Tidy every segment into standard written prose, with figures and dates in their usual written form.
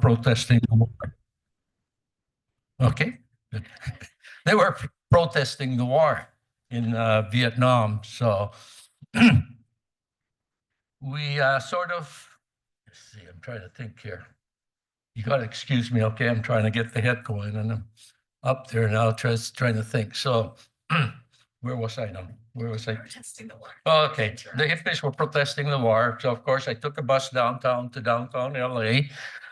protesting the war. Okay. They were protesting the war in Vietnam. So we sort of, let's see, I'm trying to think here. You got to excuse me, okay? I'm trying to get the head going, and I'm up there now trying to think. So where was I now? Where was I? Protesting the war. Oh, okay, the hippies were protesting the war. So of course I took a bus downtown LA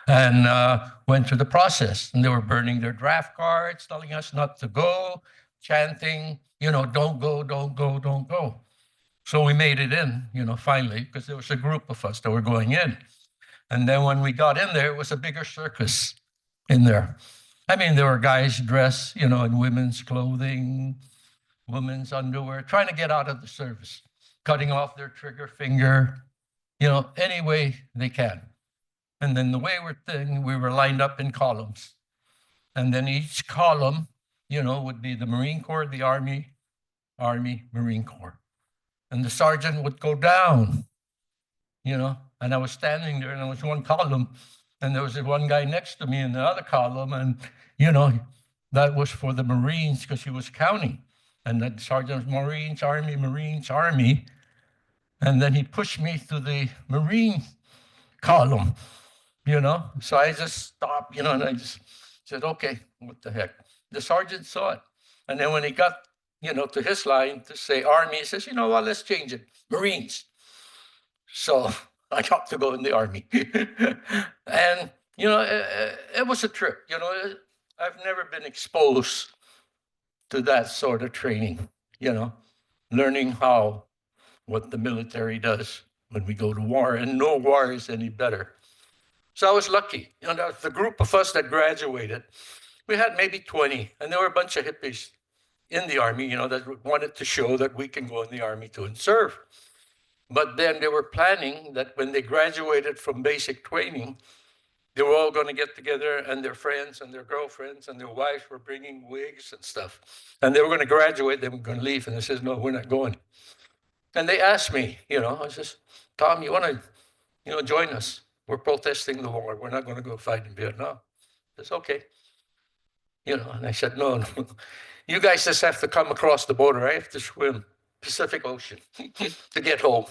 and went through the process. And they were burning their draft cards, telling us not to go, chanting, don't go, don't go, don't go. So we made it in, finally, because there was a group of us that were going in. And then when we got in there, it was a bigger circus in there. I mean, there were guys dressed, in women's clothing, women's underwear, trying to get out of the service, cutting off their trigger finger, any way they can. And then the way we were lined up in columns. And then each column, would be the Marine Corps, the Army, Marine Corps. And the sergeant would go down, and I was standing there, and there was one column, and there was one guy next to me in the other column, and, that was for the Marines because he was counting. And the sergeant was Marines, Army. And then he pushed me to the Marine column, So I just stopped, and I just said, okay, what the heck. The sergeant saw it. And then when he got, to his line to say Army, he says, let's change it, Marines. So I got to go in the Army. And, it was a trip, I've never been exposed to that sort of training, learning what the military does when we go to war, and no war is any better. So I was lucky. The group of us that graduated, we had maybe 20, and there were a bunch of hippies in the Army, that wanted to show that we can go in the Army too and serve. But then they were planning that when they graduated from basic training, they were all going to get together, and their friends and their girlfriends and their wives were bringing wigs and stuff. And they were going to graduate, they were going to leave. And they said, no, we're not going. And they asked me, I says, Tom, you want to, join us? We're protesting the war. We're not going to go fight in Vietnam. I said, okay. And I said, no. You guys just have to come across the border. I have to swim Pacific Ocean to get home.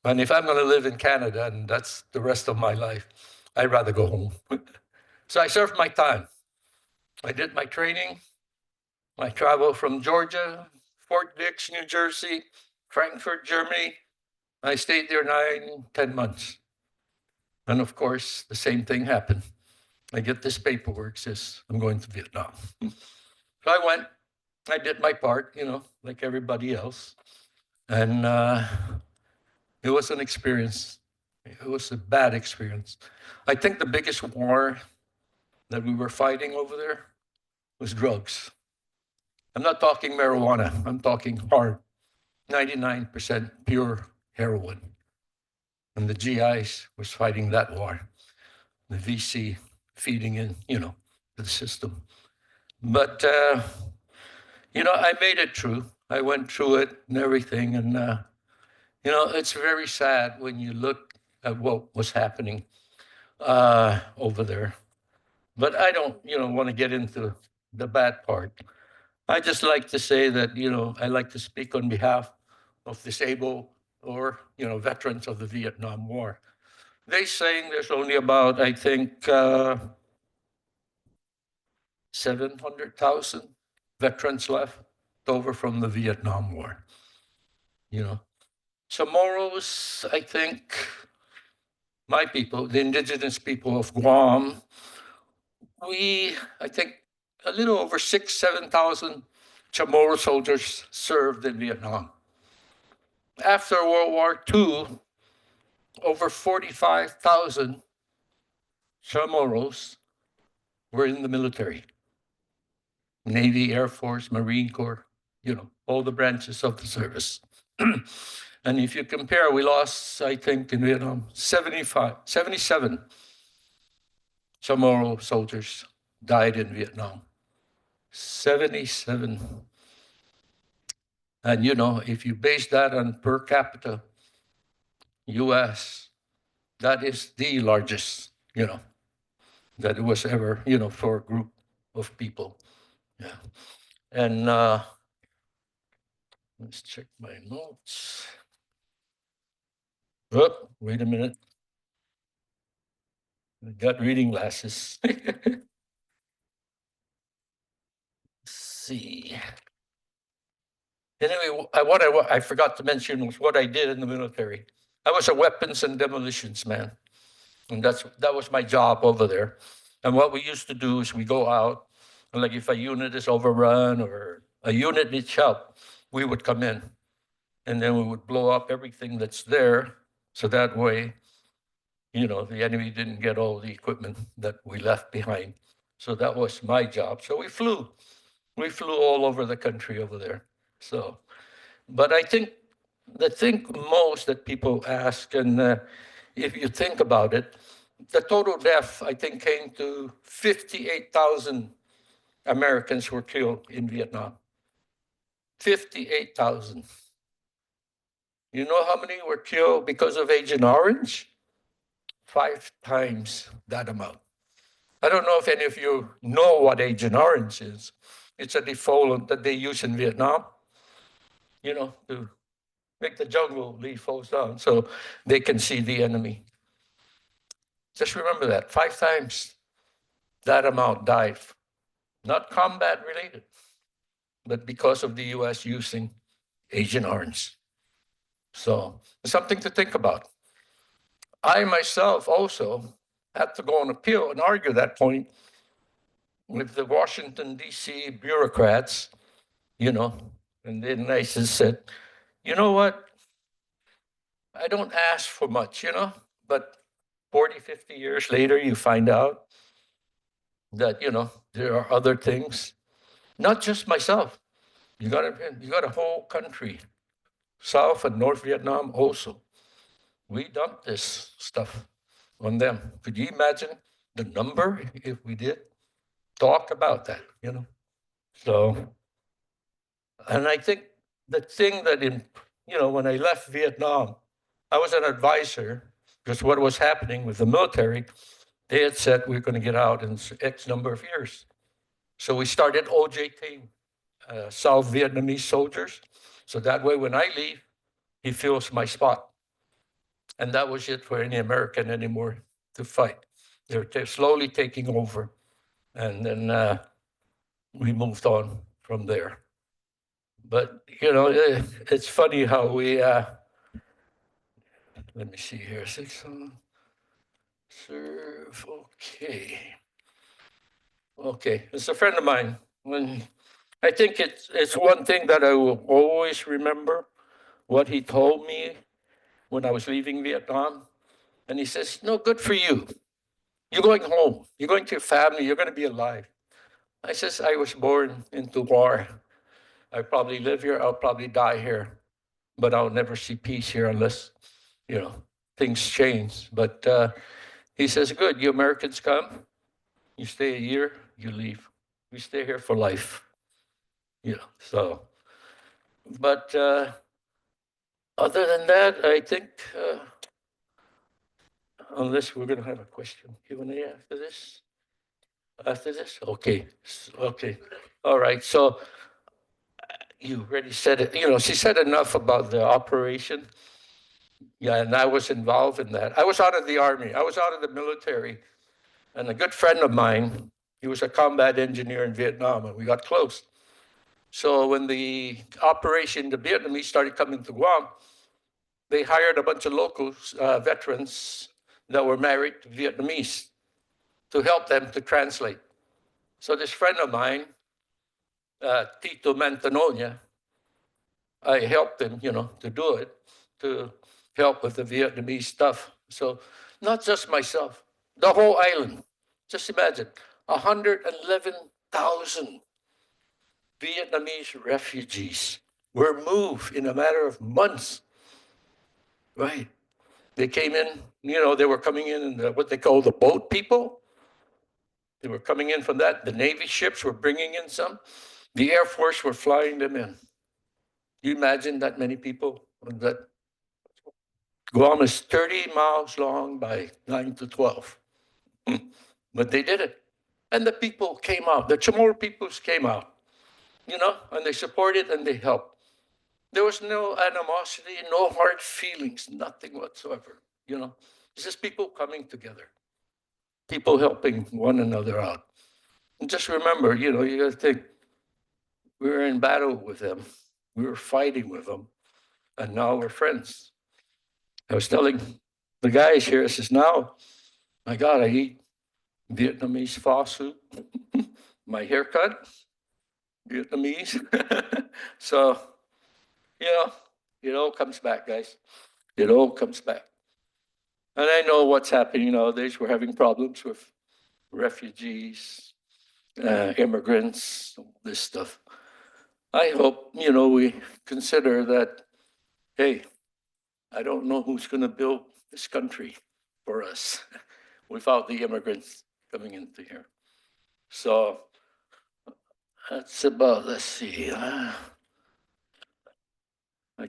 And if I'm going to live in Canada, and that's the rest of my life, I'd rather go home. So I served my time. I did my training. I traveled from Georgia, Fort Dix, New Jersey, Frankfurt, Germany. I stayed there 9-10 months. And of course, the same thing happened. I get this paperwork, says I'm going to Vietnam. So I went, I did my part, like everybody else. And it was an experience. It was a bad experience. I think the biggest war that we were fighting over there was drugs. I'm not talking marijuana. I'm talking hard, 99% pure heroin. And the GIs was fighting that war. The VC feeding in, to the system. But, I made it through. I went through it and everything. And, it's very sad when you look at what was happening over there. But I don't, want to get into the bad part. I just like to say that, I like to speak on behalf of disabled or, veterans of the Vietnam War. They're saying there's only about, I think, 700,000 veterans left over from the Vietnam War. Chamorros, I think, my people, the indigenous people of Guam, I think a little over 7,000 Chamorro soldiers served in Vietnam. After World War II, over 45,000 Chamorros were in the military. Navy, Air Force, Marine Corps, all the branches of the service. And if you compare, we lost, I think, in Vietnam, 77 Chamorro soldiers died in Vietnam. 77. And, if you base that on per capita, US, that is the largest, that it was ever, for a group of people. Yeah. And let's check my notes. Oh, wait a minute. I got reading glasses. Let's see. Anyway, what I forgot to mention was what I did in the military. I was a weapons and demolitions man, and that was my job over there. And what we used to do is we go out, and like if a unit is overrun or a unit needs help, we would come in, and then we would blow up everything that's there, so that way, the enemy didn't get all the equipment that we left behind. So that was my job. So we flew all over the country over there. So, but I think the thing most that people ask, and if you think about it, the total death, I think, came to 58,000 Americans were killed in Vietnam. 58,000. You know how many were killed because of Agent Orange? 5 times that amount. I don't know if any of you know what Agent Orange is. It's a defoliant that they use in Vietnam, to make the jungle leaf falls down so they can see the enemy. Just remember that 5 times that amount died, not combat related, but because of the US using Agent Orange. So it's something to think about. I myself also had to go on appeal and argue that point with the Washington, D.C. bureaucrats, and then I just said, you know what? I don't ask for much, but 40, 50 years later, you find out that, there are other things, not just myself. You got a whole country, South and North Vietnam also. We dumped this stuff on them. Could you imagine the number if we did talk about that, So, and I think the thing that when I left Vietnam, I was an advisor because what was happening with the military, they had said we're going to get out in X number of years. So we started OJT, South Vietnamese soldiers. So that way, when I leave, he fills my spot. And that was it for any American anymore to fight. They're slowly taking over. And then we moved on from there. But, it's funny how we, let me see here, serve, okay. Okay, it's a friend of mine. I think it's one thing that I will always remember, what he told me when I was leaving Vietnam. And he says, no, good for you. You're going home. You're going to your family. You're going to be alive. I says, I was born into war. I probably live here. I'll probably die here. But I'll never see peace here unless, things change. But he says, good, you Americans come. You stay a year, you leave. We stay here for life. So. But other than that, I think, unless we're going to have a question, Q&A after this? After this? Okay. Okay. All right. So you already said it. She said enough about the operation. Yeah, and I was involved in that. I was out of the Army. I was out of the military. And a good friend of mine, he was a combat engineer in Vietnam, and we got close. So when the operation, the Vietnamese started coming to Guam, they hired a bunch of locals, veterans that were married to Vietnamese to help them to translate. So this friend of mine, Tito Mantanonia, I helped him, to do it, to help with the Vietnamese stuff. So not just myself, the whole island. Just imagine, 111,000 Vietnamese refugees were moved in a matter of months. Right. They came in, they were coming in what they call the boat people. They were coming in from that. The Navy ships were bringing in some. The Air Force were flying them in. You imagine that many people? That Guam is 30 miles long by 9 to 12. But they did it. And the people came out, the Chamorro peoples came out, and they supported and they helped. There was no animosity, no hard feelings, nothing whatsoever. It's just people coming together, people helping one another out. And just remember, you got to think, we were in battle with them, we were fighting with them, and now we're friends. I was telling the guys here, I says, now, my God, I eat Vietnamese pho soup, my haircut, Vietnamese. So, it all comes back, guys. It all comes back. And I know what's happening nowadays. We're having problems with refugees, immigrants, all this stuff. I hope, we consider that, hey, I don't know who's going to build this country for us without the immigrants coming into here. So that's about, let's see. I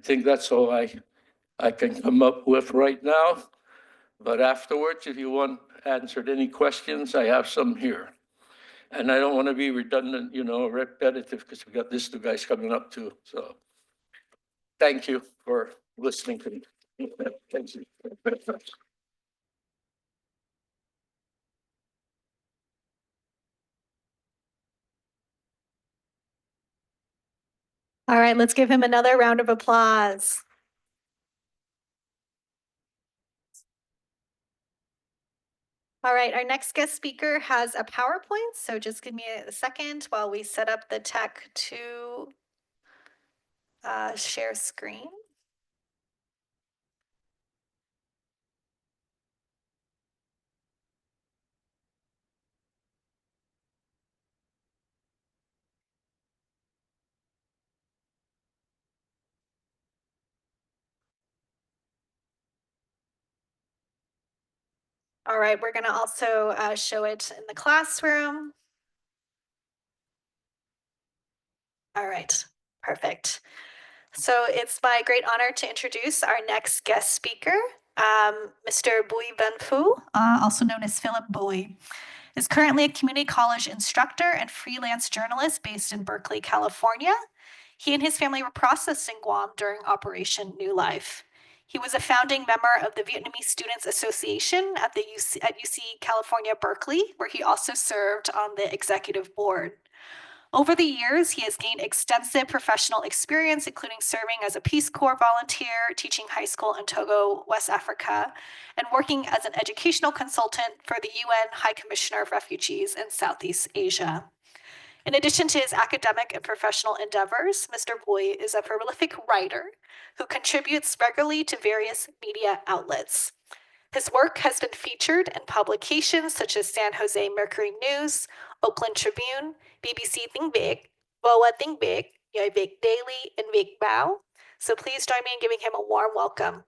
think that's all I can come up with right now. But afterwards, if you want answered any questions, I have some here. And I don't want to be redundant, repetitive, because we got these two guys coming up too. So thank you for listening to me. Thank you. All right, let's give him another round of applause. All right, our next guest speaker has a PowerPoint, so just give me a second while we set up the tech to share screen. All right, we're gonna also show it in the classroom. All right, perfect. So it's my great honor to introduce our next guest speaker, Mr. Bùi Văn Phú, also known as Philip Bùi, is currently a community college instructor and freelance journalist based in Berkeley, California. He and his family were processed in Guam during Operation New Life. He was a founding member of the Vietnamese Students Association at UC California, Berkeley, where he also served on the executive board. Over the years, he has gained extensive professional experience, including serving as a Peace Corps volunteer, teaching high school in Togo, West Africa, and working as an educational consultant for the UN High Commissioner of Refugees in Southeast Asia. In addition to his academic and professional endeavors, Mr. Bùi is a prolific writer who contributes regularly to various media outlets. His work has been featured in publications such as San Jose Mercury News, Oakland Tribune, BBC Tiếng Việt, VOA Tiếng Việt, Người Việt Daily, and Việt Báo. So please join me in giving him a warm welcome.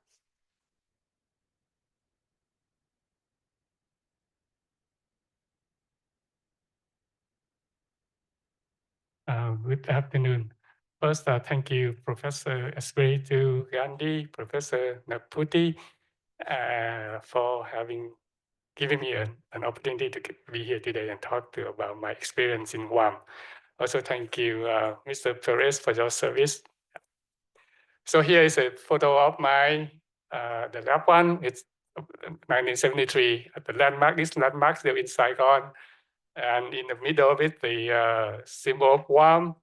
Good afternoon. First, thank you, Professor Espiritu Gandhi, Professor Naputi, for giving me an opportunity to be here today and talk about my experience in Guam. Also, thank you, Mr. Perez, for your service. So here is a photo of the lab one. It's 1973. The landmark, this landmark still in Saigon. And in the middle of it, the symbol of Guam.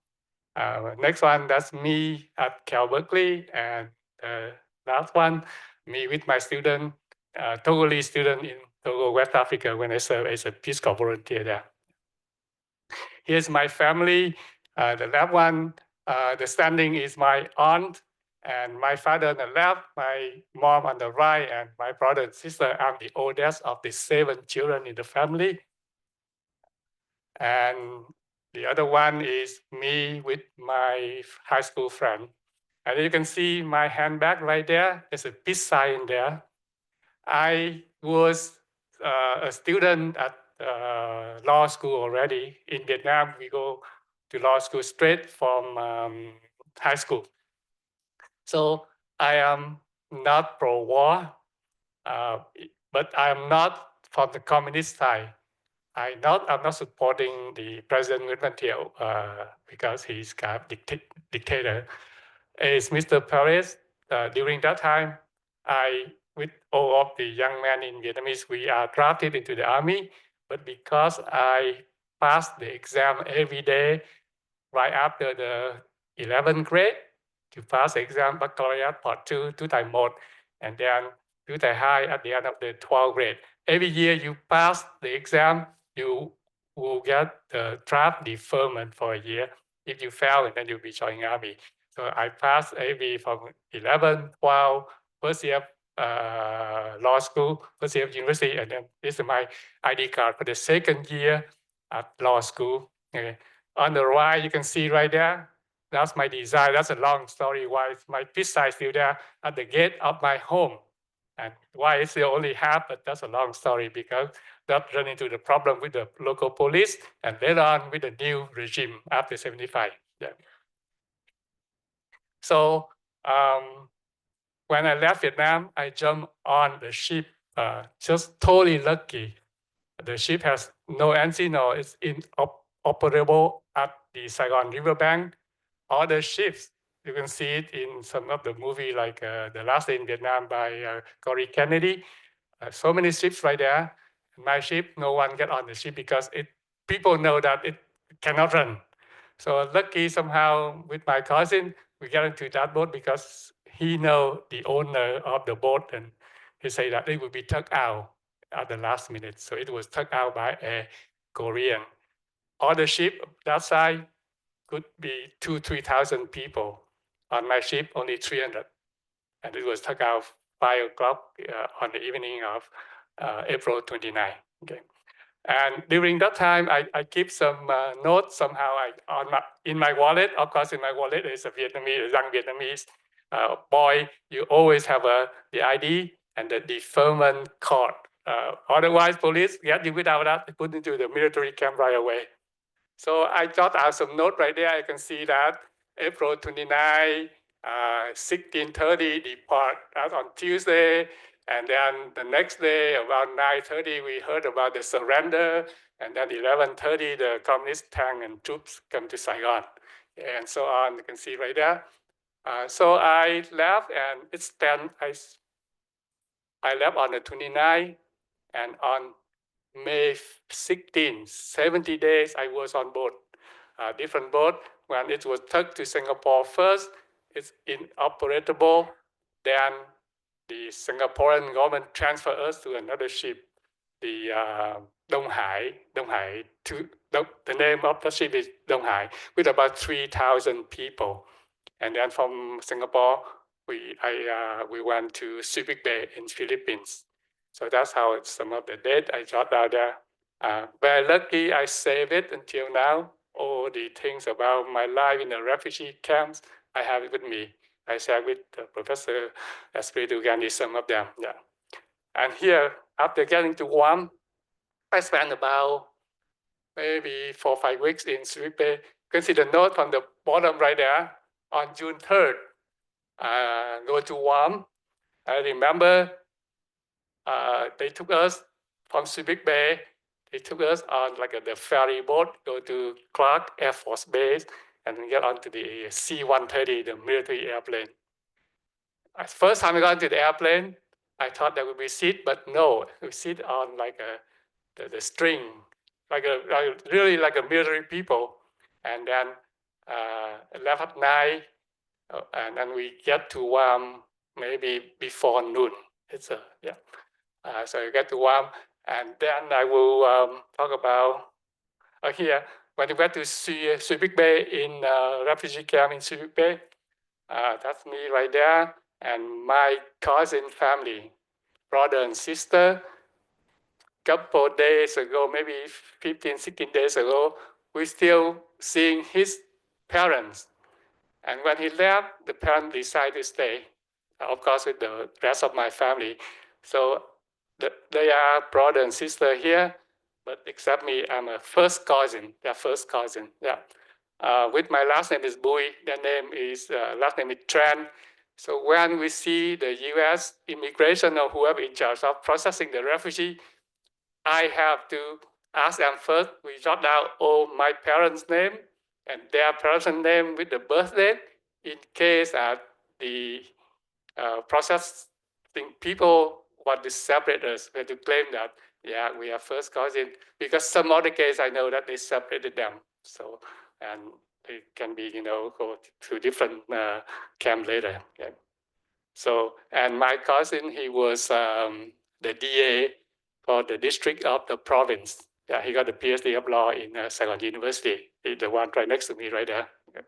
Next one, that's me at Cal Berkeley. And last one, me with my student, Togolese student in Togo, West Africa, when I served as a Peace Corps volunteer there. Here's my family. The left one, the standing is my aunt and my father on the left, my mom on the right, and my brother and sister. I'm the oldest of the 7 children in the family. And the other one is me with my high school friend. And you can see my handbag right there. There's a peace sign there. I was a student at law school already. In Vietnam, we go to law school straight from high school. So I am not pro-war, but I am not from the communist side. I'm not supporting the President Nguyen Van Thieu because he's kind of dictator. Is Mr. Perez. During that time, with all of the young men in Vietnamese, we are drafted into the army. But because I passed the exam every day right after the 11th grade, to pass the exam baccalaureate part 2, tài 1, and then tài 2 at the end of the 12th grade. Every year you pass the exam, you will get the draft deferment for a year. If you fail, and then you'll be joining army. So I passed AB from 11, 12, first year law school, first year of university, and then this is my ID card for the second year at law school. Okay. On the right, you can see right there, that's my design. That's a long story why my piece is still there at the gate of my home. And why it's only half, but that's a long story because that run into the problem with the local police and later on with the new regime after 75. Yeah. So when I left Vietnam, I jumped on the ship, just totally lucky. The ship has no engine or it's inoperable at the Saigon riverbank. All the ships, you can see it in some of the movie like The Last Day in Vietnam by Corey Kennedy. So many ships right there. My ship, no one get on the ship because people know that it cannot run. So lucky somehow with my cousin, we got into that boat because he know the owner of the boat and he said that it would be tucked out at the last minute. So it was tucked out by a Korean. On the ship, that side could be 2,000-3,000 people. On my ship, only 300. And it was tucked out 5 o'clock on the evening of April 29. Okay. And during that time, I keep some notes somehow in my wallet. Of course, in my wallet is a young Vietnamese boy. You always have the ID and the deferment card. Otherwise, police get you without that, they put into the military camp right away. So I jot out some note right there. I can see that April 29, 16:30 depart. That's on Tuesday. And then the next day, around 9:30, we heard about the surrender. And then 11:30, the communist tank and troops come to Saigon. And so on, you can see right there. So I left, and it's 10. I left on the 29th, and on May 16, 70 days, I was on board, different boat. When it was tucked to Singapore first, it's inoperable. Then the Singaporean government transferred us to another ship, the Dong Hai. The name of the ship is Dong Hai, with about 3,000 people. And then from Singapore, we went to Subic Bay in Philippines. So that's how some of the date I jot down there. Very lucky I saved it until now. All the things about my life in the refugee camps, I have it with me. I share with Professor Espiritu Gandhi some of them. Yeah. And here, after getting to Guam, I spent about maybe 4 or 5 weeks in Subic Bay. You can see the note from the bottom right there. On June 3rd, go to Guam. I remember they took us from Subic Bay. They took us on like the ferry boat, go to Clark Air Force Base, and then get onto the C-130, the military airplane. First time I got into the airplane, I thought there would be seat, but no, we sit on like the string, really like a military people. And then left at night, and then we get to Guam maybe before noon. It's yeah. So you get to Guam, and then I will talk about here when we went to Subic Bay in refugee camp in Subic Bay. That's me right there, and my cousin family, brother and sister. Couple days ago, maybe 15, 16 days ago, we still seeing his parents. And when he left, the parents decided to stay, of course, with the rest of my family. So they are brother and sister here, but except me, I'm a first cousin, their first cousin. Yeah. With my last name is Bùi, their name is, last name is Tran. So when we see the US immigration or whoever in charge of processing the refugee, I have to ask them first. We jot down all my parents' name and their parents' name with the birth date in case that the processing people want to separate us, we have to claim that, yeah, we are first cousin, because some other case I know that they separated them. So, and they can be, go to different camp later. Yeah. So, and my cousin, he was the DA for the district of the province. Yeah, he got a PhD of law in Saigon University, the one right next to me right there. Yeah.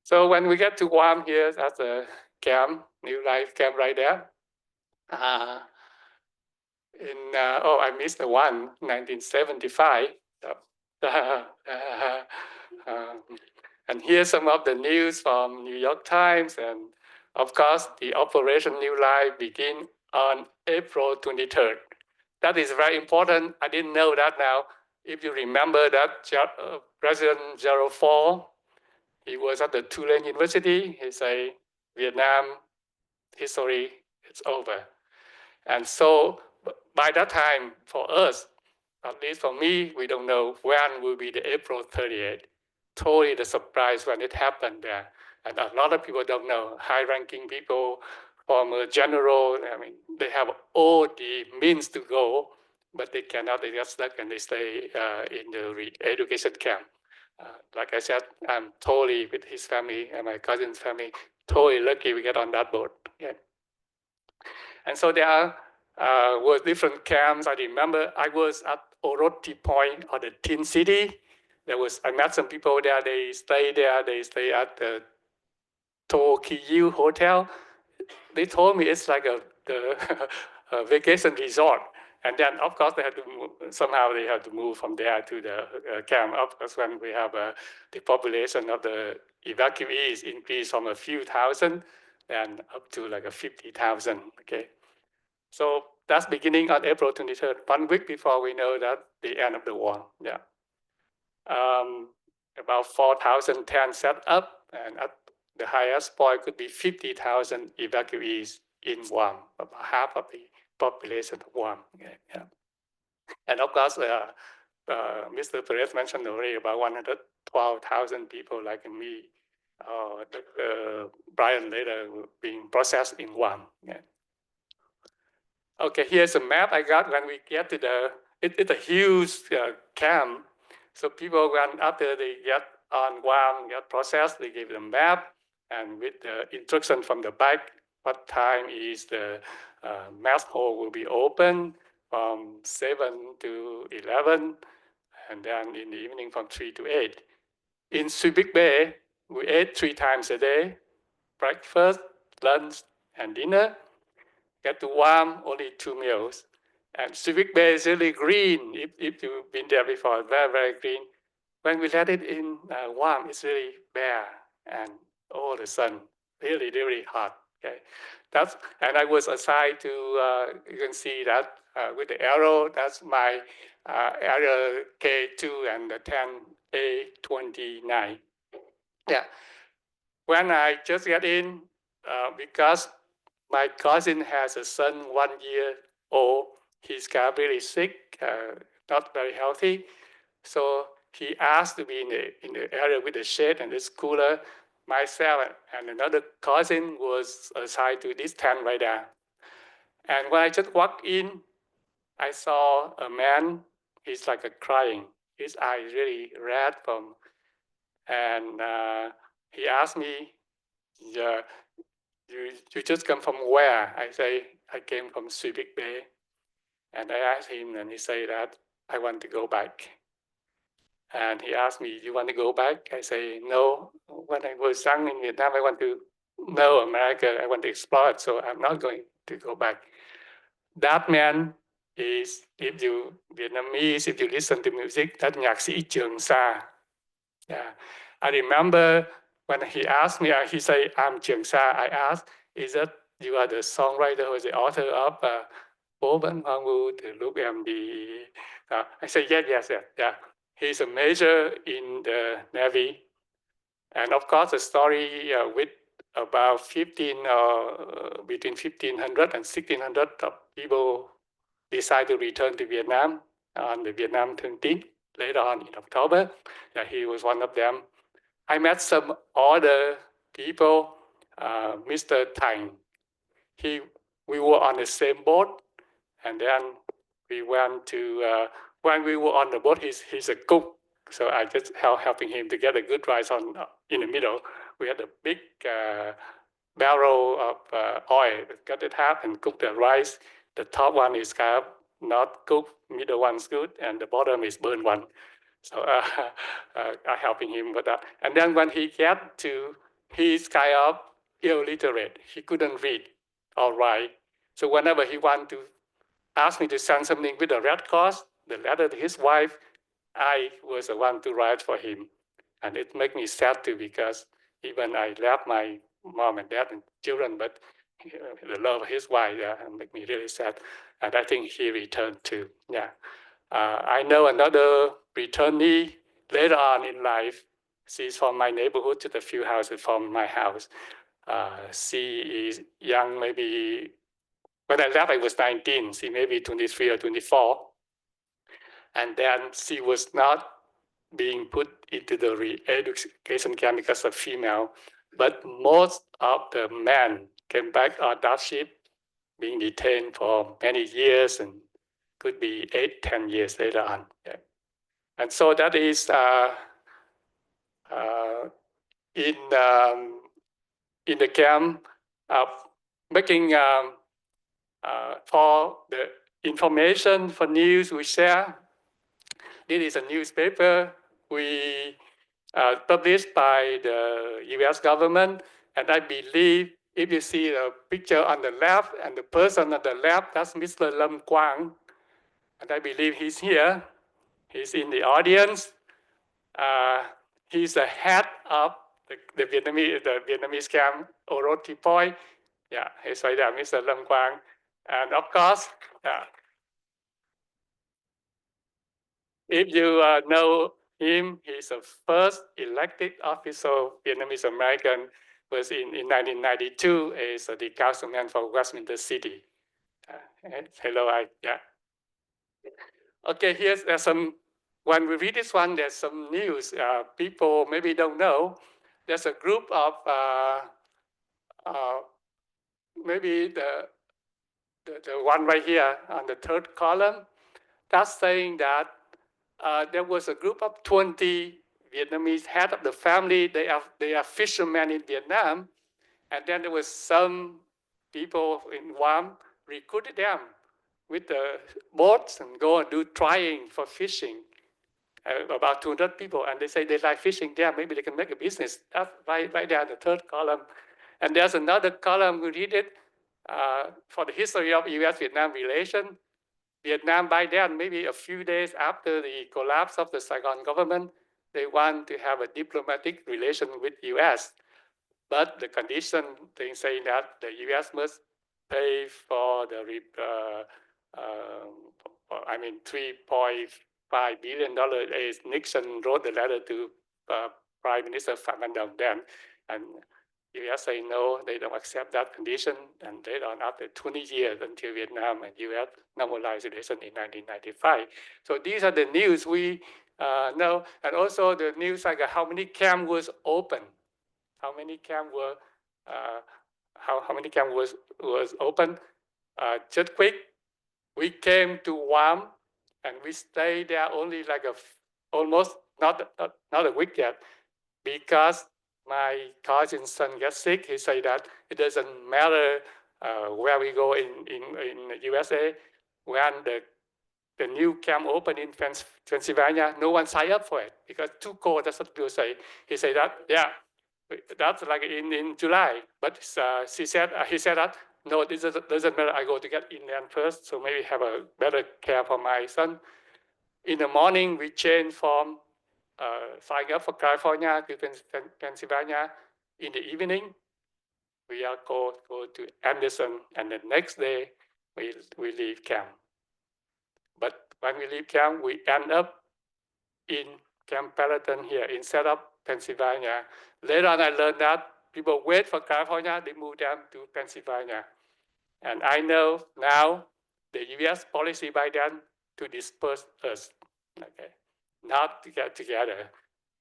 So when we get to Guam here, that's a camp, New Life camp right there. I missed the one, 1975. And here's some of the news from New York Times. And of course, the Operation New Life began on April 23rd. That is very important. I didn't know that now. If you remember that President Gerald Ford, he was at the Tulane University. He said, Vietnam history, it's over. And so by that time, for us, at least for me, we don't know when will be the April 38th. Totally the surprise when it happened there. And a lot of people don't know. High-ranking people, former general, I mean, they have all the means to go, but they cannot, they get stuck and they stay in the education camp. Like I said, I'm totally with his family and my cousin's family, totally lucky we get on that boat. Yeah. And so there were different camps. I remember I was at Oroti Point or the Tin City. I met some people there, they stay there, they stay at the Tokiyu Hotel. They told me it's like a vacation resort. And then, of course, they had to somehow they had to move from there to the camp. Of course, when we have the population of the evacuees increased from a few thousand and up to like a 50,000. Okay, so that's beginning on April 23rd, 1 week before we know that the end of the war. Yeah, about 4,010 set up, and at the highest point could be 50,000 evacuees in Guam, about half of the population of Guam. Yeah. And of course, Mr. Perez mentioned already about 112,000 people like me, Bryant later being processed in Guam. Yeah. Okay, here's a map I got when we get to it's a huge camp. So people, after they get on Guam, get processed, they give them a map, and with the instruction from the back, what time is the mess hall will be open from 7 to 11, and then in the evening from 3 to 8. In Subic Bay, we ate 3 times a day, breakfast, lunch, and dinner. Get to Guam, only 2 meals. And Subic Bay is really green. If you've been there before, very, very green. When we let it in Guam, it's really bare and all the sun, really, really hot. Okay, and I was assigned to, you can see that with the arrow, that's my area K2 and the 10A29. Yeah, when I just get in, because my cousin has a son 1 year old, he's got really sick, not very healthy. So he asked to be in the area with the shade and it's cooler. Myself and another cousin was assigned to this tent right there. And when I just walked in, I saw a man, he's like crying. His eyes really red from, and he asked me, yeah, you just come from where? I say, I came from Subic Bay. And I asked him, and he said that I want to go back. And he asked me, you want to go back? I say, no. When I was young in Vietnam, I want to know America. I want to explore it, so I'm not going to go back. That man is, if you Vietnamese, if you listen to music, that's nhạc sĩ Trường Sa. Yeah. I remember when he asked me, he said, I'm Trường Sa. I asked, is that you are the songwriter or the author of Bùi Văn Phú, the Look MD? I said, yes. He's a major in the Navy. And of course, the story with about between 1,500 and 1,600 people decide to return to Vietnam. on the Vietnam 13 later on in October. He was one of them. I met some other people, Mr. Tang. We were on the same boat, and then we went to, when we were on the boat, he's a cook, so I just helping him to get a good rice on in the middle. We had a big barrel of oil, cut it half and cook the rice. The top one is kind of not cooked, middle one's good, and the bottom is burned one. So I helping him with that. And then when he got to, he's kind of illiterate. He couldn't read or write. So whenever he wanted to ask me to send something with the Red Cross, the letter to his wife, I was the one to write for him. And it made me sad too, because even I left my mom and dad and children, but the love of his wife made me really sad. And I think he returned too. I know another returnee later on in life. She's from my neighborhood, just a few houses from my house. She is young, maybe, when I left, I was 19. She may be 23 or 24. And then she was not being put into the re-education camp because of female, but most of the men came back on that ship, being detained for many years, and could be 8-10 years later on. And so that is in the camp, making for the information for news we share. This is a newspaper we published by the US government. And I believe if you see the picture on the left and the person on the left, that's Mr. Lam Quang. And I believe he's here. He's in the audience. He's the head of the Vietnamese camp, Orotipoi. Yeah, he's right there, Mr. Lam Quang. And of course, if you know him, he's the first elected officer, Vietnamese American, was in 1992 as the councilman for Westminster City. Hello, Okay, there's some, when we read this one, there's some news people maybe don't know. There's a group of, maybe the one right here on the third column, that's saying that there was a group of 20 Vietnamese head of the family. They are fishermen in Vietnam. And then there was some people in Guam recruited them with the boats and go and do trying for fishing. About 200 people, and they say they like fishing there. Maybe they can make a business. That's right there in the third column. And there's another column, we read it, for the history of US-Vietnam relation. Vietnam by then, maybe a few days after the collapse of the Saigon government, they want to have a diplomatic relation with US. But the condition, they say that the US must pay for the, $3.5 billion, as Nixon wrote the letter to Prime Minister Pham Van Dam then. And US say no, they don't accept that condition. And later on, after 20 years until Vietnam and US normalized relation in 1995. So these are the news we know. And also the news like how many camps was open. How many camps were, how many camps was open. Just quick, we came to Guam and we stayed there only like almost not a week yet, because my cousin's son gets sick. He said that it doesn't matter where we go in USA. When the new camp opened in Pennsylvania, no one signed up for it because too cold. That's what people say. He said that, yeah, that's like in July. But he said that, no, this doesn't matter. I go to get Indian first, so maybe have a better care for my son. In the morning, we changed from signing up for California to Pennsylvania. In the evening, we are go to Anderson, and the next day, we leave camp. But when we leave camp, we end up in Camp Pendleton here instead of Pennsylvania. Later on, I learned that people wait for California, they move them to Pennsylvania. And I know now the US policy by then, to disperse us, okay, not to get together.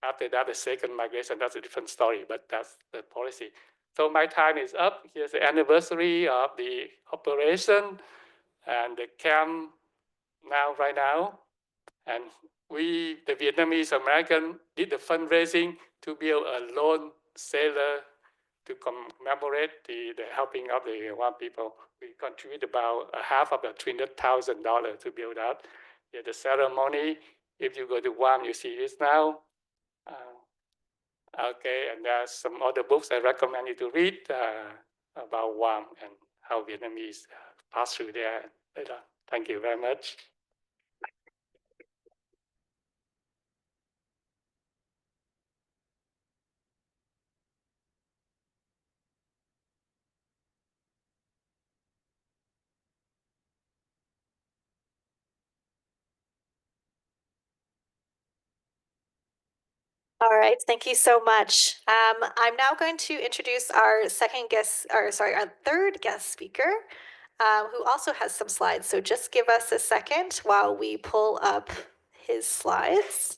After that, the second migration, that's a different story, but that's the policy. So my time is up. Here's the anniversary of the operation and the camp right now. And we, the Vietnamese American, did the fundraising to build a lone sailor to commemorate the helping of the Guam people. We contribute about half of the $300,000 to build that. Yeah, the ceremony, if you go to Guam, you see this now. Okay, and there's some other books I recommend you to read about Guam and how Vietnamese pass through there. Thank you very much. All right, thank you so much. I'm now going to introduce our third guest speaker, who also has some slides. So just give us a second while we pull up his slides.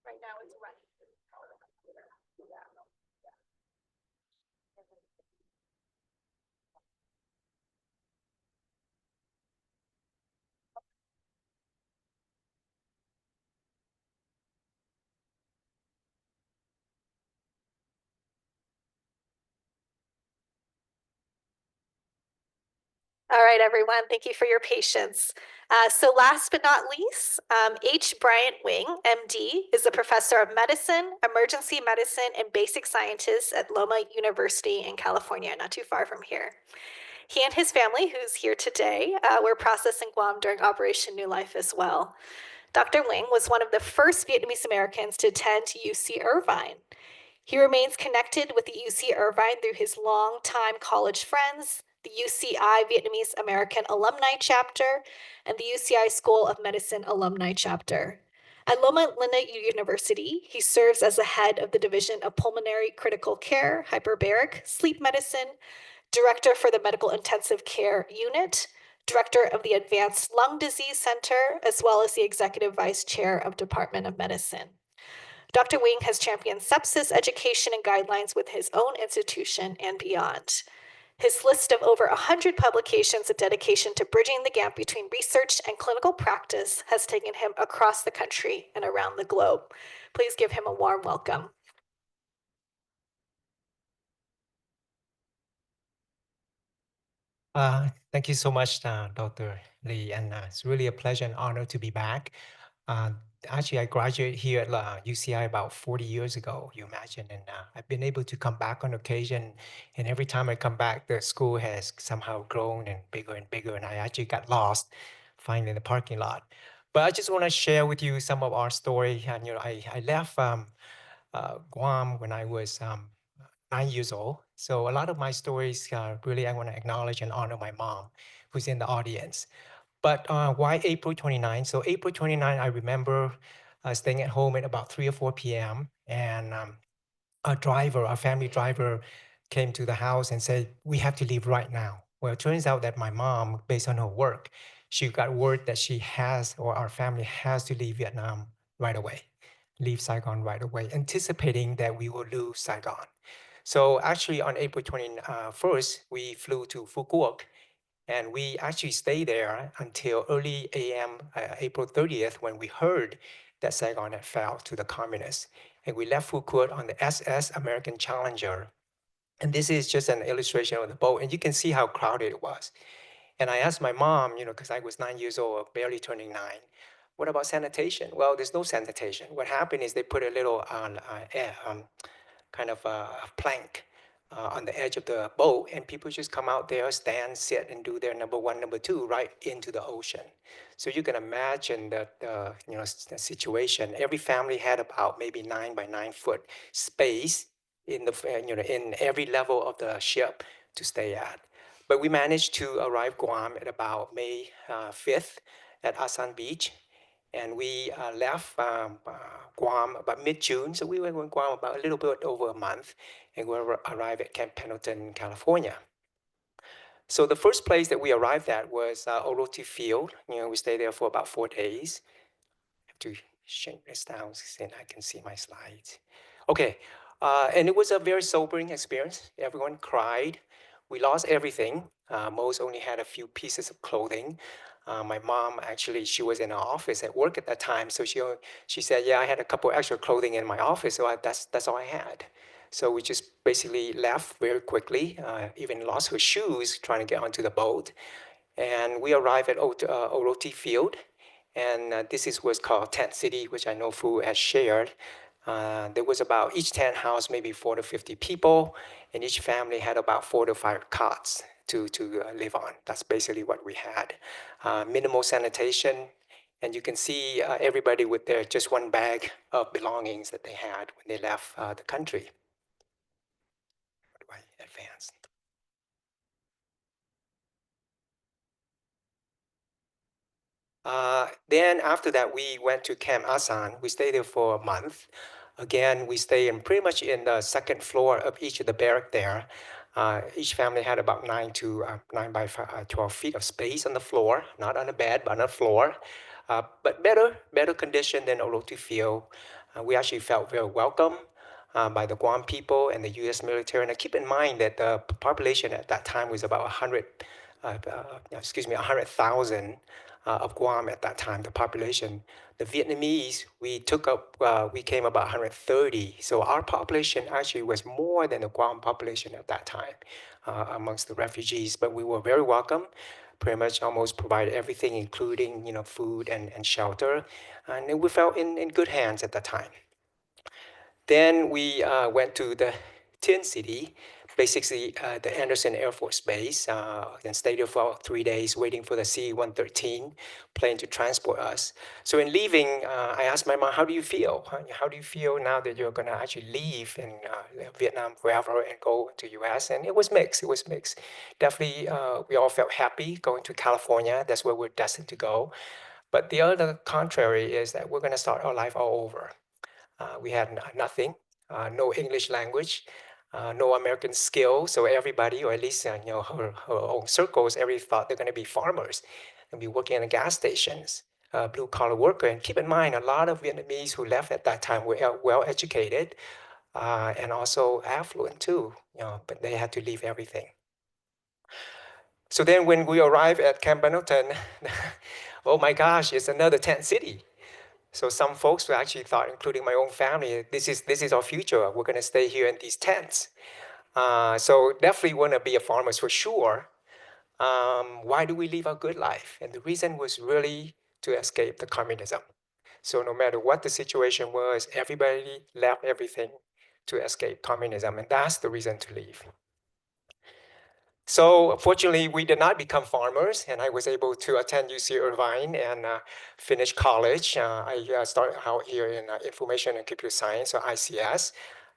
Right now it's running. All right, everyone, thank you for your patience. So last but not least, H. Bryant Nguyen, MD, is a professor of medicine, emergency medicine, and basic sciences at Loma University in California, not too far from here. He and his family, who's here today, were processed in Guam during Operation New Life as well. Dr. Nguyen was one of the first Vietnamese Americans to attend UC Irvine. He remains connected with the UC Irvine through his longtime college friends, the UCI Vietnamese American Alumni Chapter, and the UCI School of Medicine Alumni Chapter. At Loma Linda University, he serves as the head of the Division of Pulmonary Critical Care, Hyperbaric, Sleep Medicine, Director for the Medical Intensive Care Unit, Director of the Advanced Lung Disease Center, as well as the Executive Vice Chair of Department of Medicine. Dr. Nguyen has championed sepsis education and guidelines with his own institution and beyond. His list of over 100 publications of dedication to bridging the gap between research and clinical practice has taken him across the country and around the globe. Please give him a warm welcome. Thank you so much, Dr. Lee, and it's really a pleasure and honor to be back. Actually, I graduated here at UCI about 40 years ago, you imagine, and I've been able to come back on occasion, and every time I come back, the school has somehow grown and bigger, and I actually got lost finding the parking lot. But I just want to share with you some of our story, and I left Guam when I was 9 years old. So a lot of my stories, really, I want to acknowledge and honor my mom, who's in the audience. But why April 29? So April 29, I remember staying at home at about 3 or 4 p.m. And a family driver came to the house and said, we have to leave right now. Well, it turns out that my mom, based on her work, she got word that she has, or our family has to leave Vietnam right away, leave Saigon right away, anticipating that we will lose Saigon. So actually on April 21st, we flew to Phu Quoc, and we actually stayed there until early AM, April 30th, when we heard that Saigon had fell to the communists. And we left Phu Quoc on the SS American Challenger. And this is just an illustration of the boat. And you can see how crowded it was. And I asked my mom, because I was 9 years old, barely turning 9, What about sanitation? Well, there's no sanitation. What happened is they put a little kind of a plank on the edge of the boat, and people just come out there, stand, sit, and do their number one, number two right into the ocean. So you can imagine that the situation. Every family had about maybe 9 by 9 foot space in in every level of the ship to stay at. But we managed to arrive Guam at about May 5th at Asan Beach. And we left Guam about mid-June. So we were in Guam about a little bit over a month. And we arrived at Camp Pendleton, California. So the first place that we arrived at was Oroti Field. We stayed there for about 4 days. I have to shrink this down so I can see my slides. Okay, and it was a very sobering experience. Everyone cried. We lost everything. Most only had a few pieces of clothing. My mom, actually, she was in her office at work at that time. So she said, yeah, I had a couple extra clothing in my office, so that's all I had. So we just basically left very quickly, even lost her shoes trying to get onto the boat. And we arrived at Oroti Field. And this is what's called Tent City, which I know Phu has shared. There was about, each tent housed maybe 40 to 50 people, and each family had about 4 to 5 cots to live on. That's basically what we had. Minimal sanitation, and you can see everybody with their just one bag of belongings that they had when they left the country. How do I advance? Then after that, we went to Camp Asan. We stayed there for a month. Again, we stayed pretty much in the second floor of each of the barrack there. Each family had about 9 by 12 feet of space on the floor, not on the bed, but on the floor. But better condition than Oroti Field. We actually felt very welcome by the Guam people and the U.S. military. And keep in mind that the population at that time was about 100,000 of Guam at that time, the population. The Vietnamese, we came about 130. So our population actually was more than the Guam population at that time amongst the refugees, but we were very welcome. Pretty much almost provided everything, including food and shelter. And we felt in good hands at that time. Then we went to the Tin City, basically the Anderson Air Force Base, and stayed there for 3 days waiting for the C-113 plane to transport us. So in leaving, I asked my mom, how do you feel? How do you feel now that you're going to actually leave in Vietnam forever and go to US? And it was mixed. It was mixed. Definitely, we all felt happy going to California. That's where we're destined to go. But the other contrary is that we're going to start our life all over. We had nothing, no English language, no American skill. So everybody, or at least her own circles, everybody thought they're going to be farmers and be working in the gas stations, blue collar worker. And keep in mind, a lot of Vietnamese who left at that time were well educated and also affluent too. But they had to leave everything. So then when we arrived at Camp Pendleton, oh my gosh, it's another tent city. So some folks actually thought, including my own family, this is our future. We're going to stay here in these tents. So definitely want to be a farmer for sure. Why do we live a good life? And the reason was really to escape the communism. So no matter what the situation was, everybody left everything to escape communism. And that's the reason to leave. So fortunately, we did not become farmers, and I was able to attend UC Irvine and finish college. I started out here in Information and Computer Science, or ICS.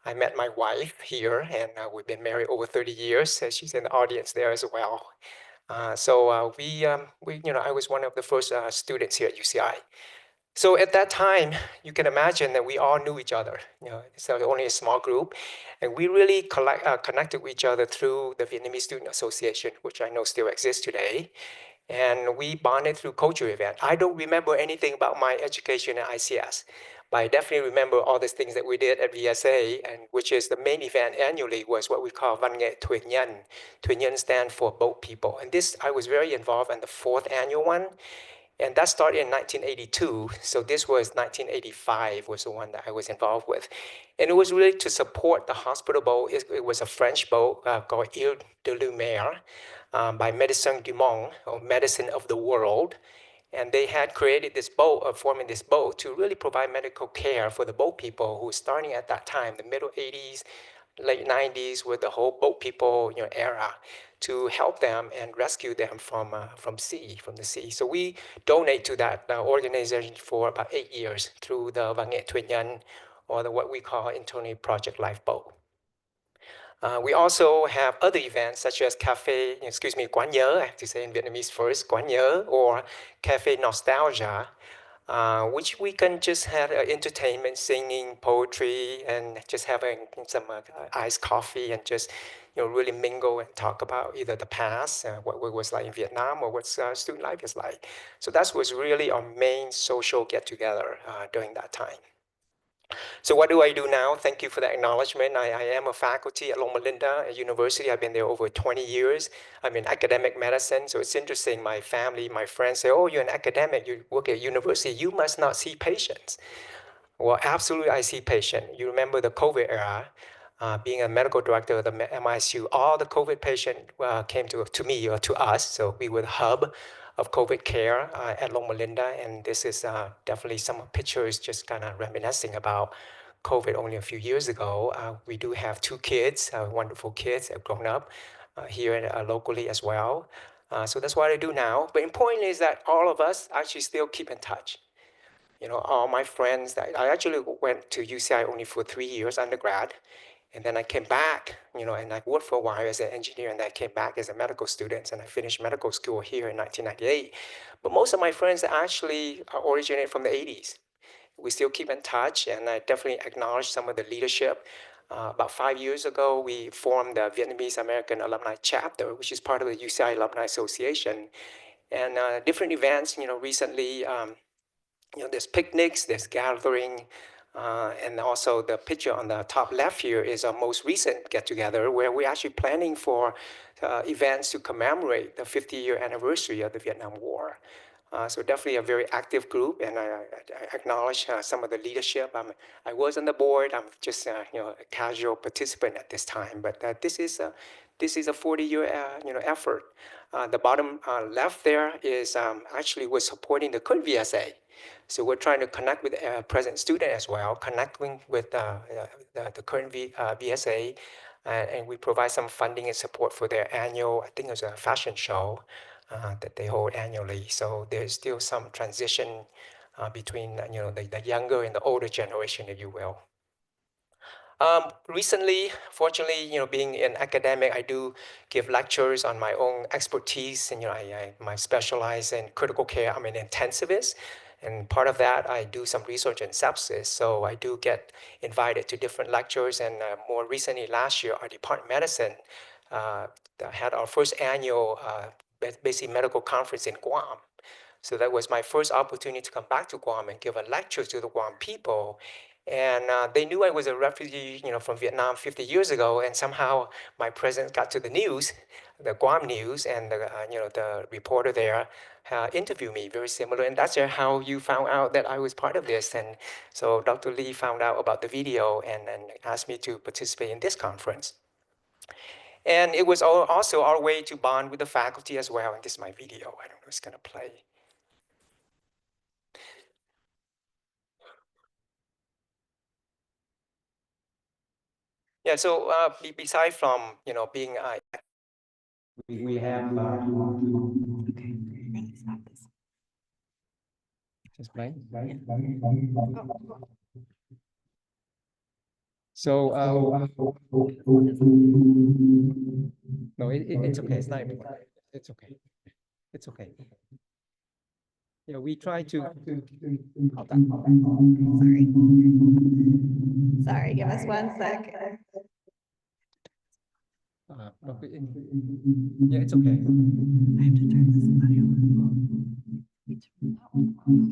I met my wife here, and we've been married over 30 years. She's in the audience there as well. I was one of the first students here at UCI. So at that time, you can imagine that we all knew each other. It's only a small group. And we really connected with each other through the Vietnamese Student Association, which I know still exists today. And we bonded through culture event. I don't remember anything about my education at ICS, but I definitely remember all the things that we did at VSA, and which is the main event annually was what we call Văn nghệ Thuyền Nhân. Thuyền Nhân stand for boat people. And this, I was very involved in the 4th annual one. And that started in 1982. So this was 1985 was the one that I was involved with. And it was really to support the hospital boat. It was a French boat called Ile de Lumière by Médecins du Monde, or Medicine of the World. And they had created this boat, forming this boat to really provide medical care for the boat people who were starting at that time, the middle 80s, late 90s, with the whole boat people era, to help them and rescue them from the sea. So we donate to that organization for about 8 years through the Văn Nghệ Thuyền Nhân, or what we call internally Project Lifeboat. We also have other events such as Quán Nhớ, I have to say in Vietnamese first, Quán Nhớ, or Cafe Nostalgia, which we can just have entertainment, singing, poetry, and just having some iced coffee and just really mingle and talk about either the past, what it was like in Vietnam, or what student life is like. So that was really our main social get-together during that time. So what do I do now? Thank you for the acknowledgement. I am a faculty at Loma Linda University. I've been there over 20 years. I'm in academic medicine. So it's interesting. My family, my friends say, oh, you're an academic. You work at university. You must not see patients. Well, absolutely, I see patients. You remember the COVID era. Being a medical director of the MISU, all the COVID patients came to me or to us. So we were the hub of COVID care at Loma Linda. And this is definitely some pictures just kind of reminiscing about COVID only a few years ago. We do have 2 kids, wonderful kids that have grown up here locally as well. So that's what I do now. But important is that all of us actually still keep in touch. All my friends, I actually went to UCI only for 3 years undergrad. And then I came back, and I worked for a while as an engineer, and I came back as a medical student, and I finished medical school here in 1998. But most of my friends actually originated from the 80s. We still keep in touch, and I definitely acknowledge some of the leadership. About 5 years ago, we formed the Vietnamese American Alumni Chapter, which is part of the UCI Alumni Association. And different events, recently, there's picnics, there's gathering, and also the picture on the top left here is our most recent get-together, where we're actually planning for events to commemorate the 50-year anniversary of the Vietnam War. So definitely a very active group, and I acknowledge some of the leadership. I was on the board. I'm just a casual participant at this time, but this is a 40-year effort. The bottom left there is actually we're supporting the current VSA. So we're trying to connect with present student as well, connecting with the current VSA, and we provide some funding and support for their annual, I think it was a fashion show that they hold annually. So there's still some transition between the younger and the older generation, if you will. Recently, fortunately, being an academic, I do give lectures on my own expertise, and I specialize in critical care. I'm an intensivist, and part of that, I do some research in sepsis. So I do get invited to different lectures, and more recently, last year, our department of medicine had our first annual basic medical conference in Guam. So that was my first opportunity to come back to Guam and give a lecture to the Guam people. And they knew I was a refugee, from Vietnam 50 years ago, and somehow my presence got to the news, the Guam news, and the reporter there interviewed me, very similar. And that's how you found out that I was part of this. And so Dr. Lee found out about the video and asked me to participate in this conference. And it was also our way to bond with the faculty as well. And this is my video. I don't know if it's going to play. Yeah, so besides from, being, we have, Okay, we're gonna stop this. just play. Oh. So, no, it's okay. It's not important. It's okay. It's okay. We try to. Hold on. Sorry, give us 1 sec. Yeah, it's okay. I have to turn this audio on. That one on.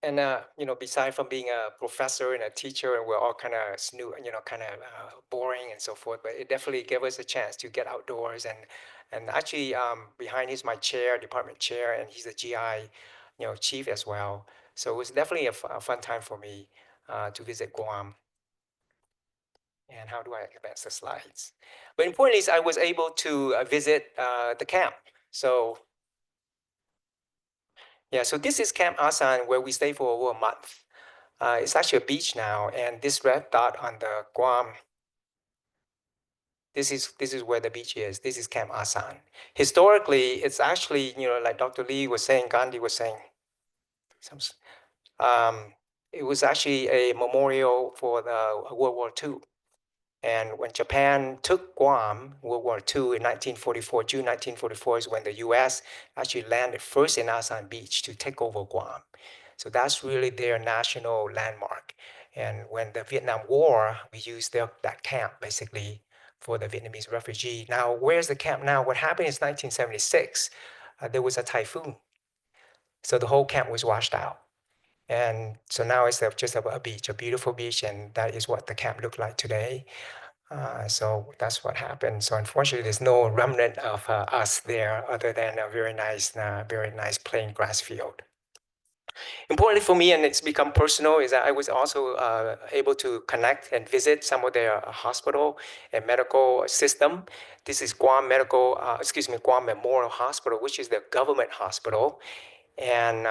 And beside from being a professor and a teacher, and we're all kind of boring and so forth, but it definitely gave us a chance to get outdoors. And actually, behind is my chair, department chair, and he's a GI, chief as well. So it was definitely a fun time for me to visit Guam. And how do I advance the slides? But important is I was able to visit the camp. So yeah, so this is Camp Asan, where we stayed for over a month. It's actually a beach now, and this red dot on the Guam, this is where the beach is. This is Camp Asan. Historically, it's actually, like Dr. Lee was saying, Gandhi was saying, it was actually a memorial for the World War II. And when Japan took Guam, World War II in 1944, June 1944 is when the US actually landed first in Asan Beach to take over Guam. So that's really their national landmark. And when the Vietnam War, we used that camp basically for the Vietnamese refugee. Now, where's the camp now? What happened is 1976, there was a typhoon. So the whole camp was washed out. And so now it's just a beach, a beautiful beach, and that is what the camp looked like today. So that's what happened. So unfortunately, there's no remnant of us there other than a very nice plain grass field. Importantly for me, and it's become personal, is that I was also able to connect and visit some of their hospital and medical system. This is Guam Memorial Hospital, which is the government hospital. And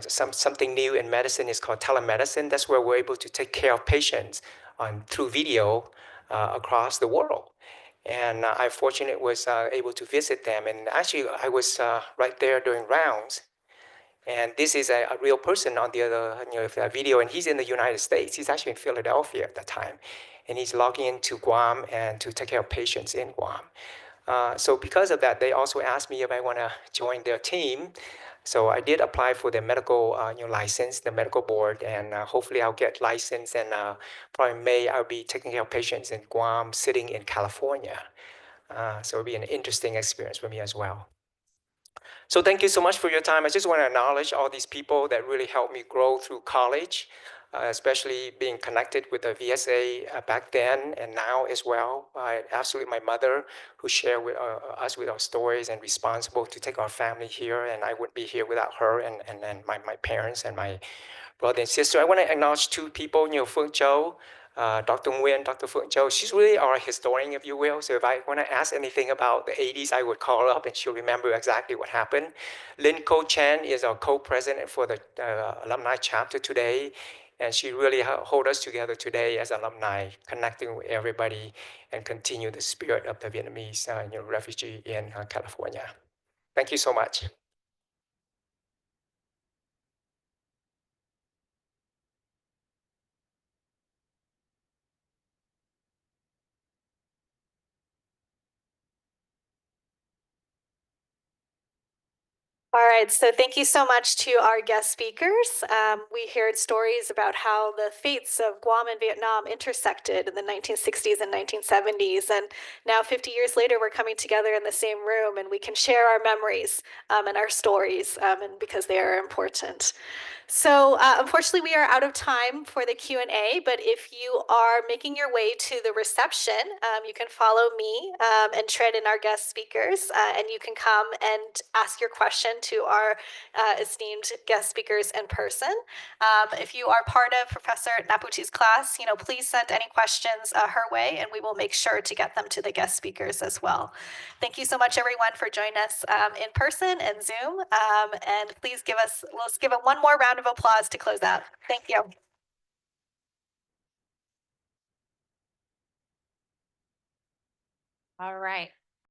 something new in medicine is called telemedicine. That's where we're able to take care of patients through video across the world. And I fortunately was able to visit them. And actually, I was right there during rounds. And this is a real person on the other video, and he's in the United States. He's actually in Philadelphia at that time. And he's logging into Guam and to take care of patients in Guam. So because of that, they also asked me if I want to join their team. So I did apply for the medical license, the medical board, and hopefully I'll get licensed. And probably in May, I'll be taking care of patients in Guam, sitting in California. So it'll be an interesting experience for me as well. So thank you so much for your time. I just want to acknowledge all these people that really helped me grow through college, especially being connected with the VSA back then and now as well. Absolutely my mother, who shared with us with our stories and responsible to take our family here. And I wouldn't be here without her and my parents and my brother and sister. I want to acknowledge two people, Phượng Châu, Dr. Nguyen, Dr. Phượng Châu. She's really our historian, if you will. So if I want to ask anything about the 80s, I would call her up and she'll remember exactly what happened. Lin Ko Chen is our co-president for the alumni chapter today. And she really hold us together today as alumni, connecting with everybody and continue the spirit of the Vietnamese refugee in California. Thank you so much. All right, so thank you so much to our guest speakers. We heard stories about how the fates of Guam and Vietnam intersected in the 1960s and 1970s. And now 50 years later, we're coming together in the same room and we can share our memories and our stories and because they are important. So unfortunately, we are out of time for the Q&A, but if you are making your way to the reception, you can follow me and tread in our guest speakers, and you can come and ask your question to our esteemed guest speakers in person. If you are part of Professor Naputi's class, please send any questions her way, and we will make sure to get them to the guest speakers as well. Thank you so much, everyone, for joining us in person and Zoom, and please let's give it one more round of applause to close out. Thank you. All right.